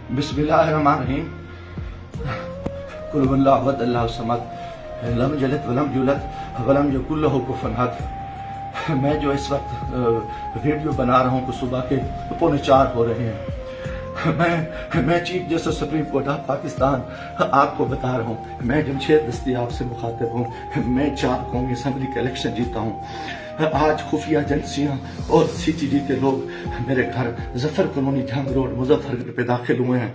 बिस्मिल्लाहिर्रहमानिर्रहीम। कुल हुवल्लाहु अहद अल्लाहु समद लम यलिद वलम यूलद वलम यकुल लहू कुफुवन अहद। मैं जो इस वक्त वीडियो बना रहा हूँ, सुबह के 3:45 हो रहे हैं। मैं chief justice supreme court of Pakistan आपको बता रहा हूँ, मैं जमशेद दस्तयाब से मुखातिब हूँ। मैं 4 कौमी असम्बली का इलेक्शन जीता हूँ। आज खुफिया एजेंसियाँ और CTD के लोग मेरे घर जफर कॉलोनी जंग रोड मुजफ्फरनगर पे दाखिल हुए हैं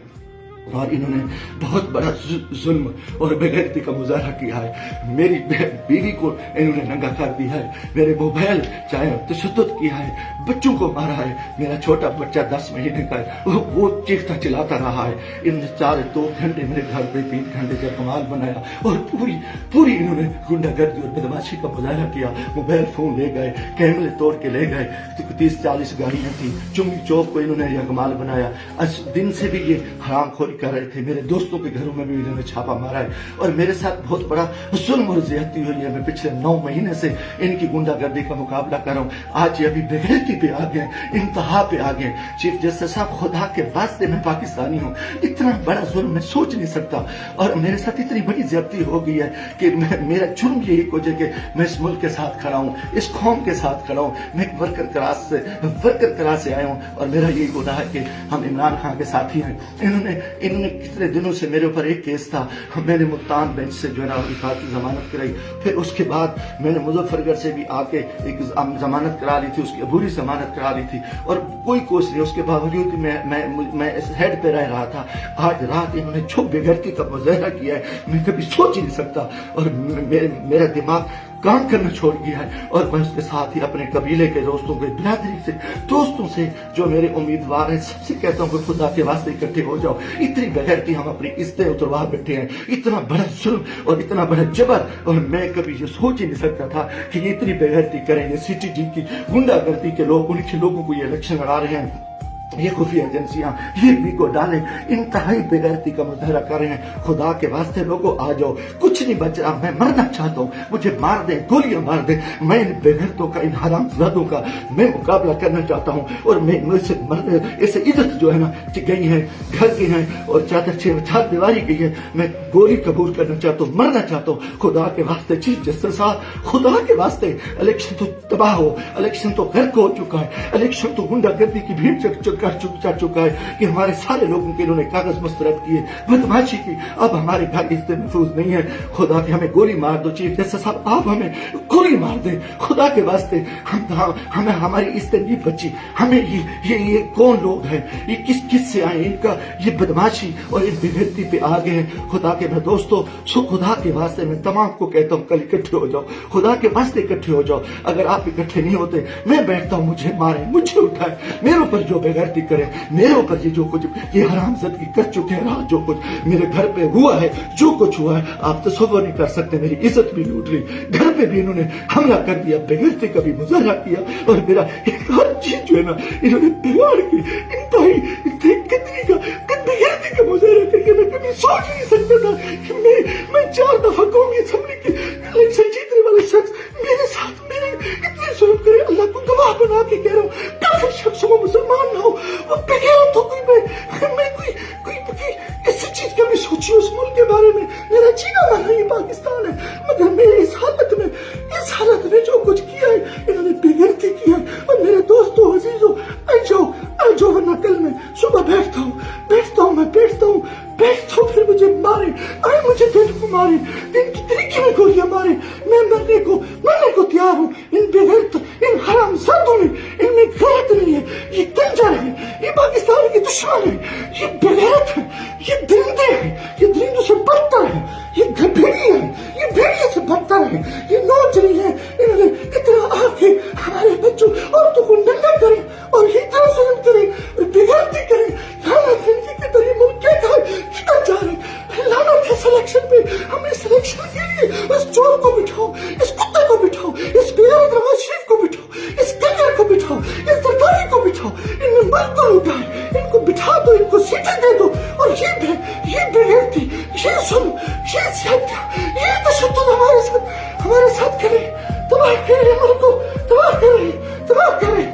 और इन्होंने बहुत बड़ा जुल्म और बेगैरती का मुजाहरा किया है। मेरी बीवी को इन्होंने नंगा कर दिया है, मेरे मोबाइल चाहे तशद्दुद किया है, बच्चों को मारा है। मेरा छोटा बच्चा 10 महीने का है, वो चीखता चिल्लाता रहा है। इन्होंने 2 घंटे मेरे घर पे 3 घंटे का कमाल बनाया और पूरी इन्होंने गुंडागर्दी और बदमाशी का मुजाहरा किया। मोबाइल फोन ले गए, कैमरे तोड़ के ले गए, 30-40 गाड़ियाँ थी। चुंगी चौक को इन्होंने यह कमाल बनाया। आज दिन से भी ये हरामखोरी कर रहे थे। मेरे दोस्तों के घरों में भी इन्होंने छापा मारा है और मेरे साथ बहुत बड़ा जुल्म और ज्यादती हुई है। मैं पिछले 9 महीने से इनकी गुंडागर्दी का मुकाबला कर रहा हूँ। आज ये अभी बेगैरती पे आ गए, इंतहा पे आ गए। चीफ जस्टिस साहब, खुदा के वास्ते मैं पाकिस्तानी हूँ, इतना बड़ा जुल्म मैं सोच नहीं सकता और मेरे साथ इतनी बड़ी ज्यादती हो गई है कि मेरा जुर्म यही हो जाए कि मैं इस मुल्क के साथ खड़ा हूँ, इस कौम के साथ खड़ा हूँ। मैं एक वर्कर क्लास से आया हूँ और मेरा यही गुनाह है कि हम इमरान खान के साथी हैं। इन्होंने कितने दिनों से मेरे ऊपर एक केस था, मैंने मुल्तान बेंच से जो है ना की जमानत कराई। फिर उसके बाद मैंने मुजफ्फरनगर से भी आके एक जमानत करा ली थी, उसकी अबूरी जमानत करा ली थी और कोई कोशिश नहीं। उसके बावजूद मैं इस हेड पे रह रहा था। आज रात इन्होंने जो बेगैरती का मुजाहरा किया है, मैं कभी सोच ही नहीं सकता और मेरा दिमाग काम करना छोड़ गया है। और मैं उसके साथ ही अपने कबीले के दोस्तों के बिरादरी से दोस्तों से जो मेरे उम्मीदवार हैं सबसे कहता हूँ कि खुदा के वास्ते इकट्ठे हो जाओ। इतनी बेगैरती हम अपनी इज्जतें उतरवा बैठे हैं, इतना बड़ा जुल्म और इतना बड़ा जबर, और मैं कभी ये सोच ही नहीं सकता था कि ये इतनी बेगैरती करेंगे। CTD की गुंडागर्दी के लोग, उनके लोगों को ये इलेक्शन लड़ा रहे हैं, ये खुफिया एजेंसियां ये भी को डाले इंतहाई बेगैरती का मुजाहरा कर रहे हैं। खुदा के वास्ते लोगों आ जाओ, कुछ नहीं बच रहा। मैं मरना चाहता हूँ, मुझे मार दे, गोलियां मार दे। मैं इन बेगैरतों का, इन हरामजादों का मैं मुकाबला करना चाहता हूँ और मैं मुझसे ऐसे इज्जत जो है ना गई है, घर की है और चार दीवारी की है। मैं गोली कबूल करना चाहता हूँ, मरना चाहता हूँ। खुदा के वास्ते चीफ जस्टिस साहब, खुदा के वास्ते इलेक्शन तो तबाह हो, इलेक्शन तो गर्क हो चुका है, इलेक्शन तो गुंडागर्दी की भीड़ चढ़ चुका है कि हमारे सारे लोगों के इन्होंने कागज मुस्तरद किए, बदमाशी की। अब हमारे घर इज्जत महफूज नहीं है। खुदा के हमें गोली मार दो चीफ जस्टिस साहब, आप हमें गोली मार दे खुदा के वास्ते। हमें हमारी इज्जत नहीं बची। हमें ये कौन लोग हैं, ये किस से आए, इनका ये बदमाशी और इस बेगैरती पे आ गए हैं। खुदा के मैं दोस्तों, सो खुदा के वास्ते मैं तमाम को कहता हूँ कल इकट्ठे हो जाओ, खुदा के वास्ते इकट्ठे हो जाओ। अगर आप इकट्ठे नहीं होते, मैं बैठता हूँ, मुझे मारे, मुझे उठाए, मेरे ऊपर जो बेगैरती करे, मेरे ऊपर ये जो कुछ ये हरामजादगी कर चुके हैं, रात जो कुछ मेरे घर पे हुआ है, जो कुछ हुआ है, आप तसव्वुर नहीं कर सकते। मेरी इज्जत भी लूट ली, घर पे भी इन्होंने हमला कर दिया, बेगैरती का भी मुजाहरा किया और मेरा हर चीज जो है ना इन्होंने बिगाड़ के इंतहाई बेगैरती का मुजाहरा करके मैं कभी सोच नहीं सकता था कि मैं 4 दफा कौमी असेंबली के इलेक्शन जीतने वाले शख्स मेरे साथ मेरे इतने जुल्म करे। अल्लाह को गवाह बना के कह रहा हूँ, काफिर शख्स हो, मुसलमान ना हो, वो बेगैरत हो, मैं कोई ऐसी चीज कभी सोची उस मुल्क के बारे में। मेरा जीना मरना ये पाकिस्तान है, मगर मैं इस हालत में जो कुछ किया है, इन्होंने बेगैरती किया है। और मेरे दोस्तों अजीजों, आ जाओ वरना कल मैं सुबह बैठता हूँ, फिर मुझे मारे, मुझे दिन को मारे, दिन की तरीके में गोलियां मारे। मैं मरने को तैयार हूँ। इन बेगैरत, इन हरामजादों में, इनमें गैरत नहीं है। ये कंजर है, ये पाकिस्तान के दुश्मन है, ये बेगैरत है, ये दरिंदे हैं, ये दरिंदों से बदतर है, ये भेड़िए हैं, ये भेड़िए से बदतर है, ये नौजरी है। इन्होंने इतना आके हमारे बच्चों औरतों को नंगा करे और इतना जुल्म करे, बेगैरती करे। लानत है इनकी कि ये मुल्क कितना जा रहे हैं, लानत है सिलेक्शन पे। हमें सिलेक्शन के लिए इस चोर को बिठाओ, इस कुत्ते को बिठाओ, इस बेगैरत नवाज शरीफ को बिठाओ, इस कंजर को बिठाओ, इस सरकारी को बिठाओ। इन्हें मुल्क को लुटाए, इनको बिठा दो, इनको सीटें दे दो। और ये बेगैरती, ये जुल्म, ये ज्यादतियां, ये तशद्दुद हमारे साथ करे, तबाह करे मुल्क को, तबाह करे।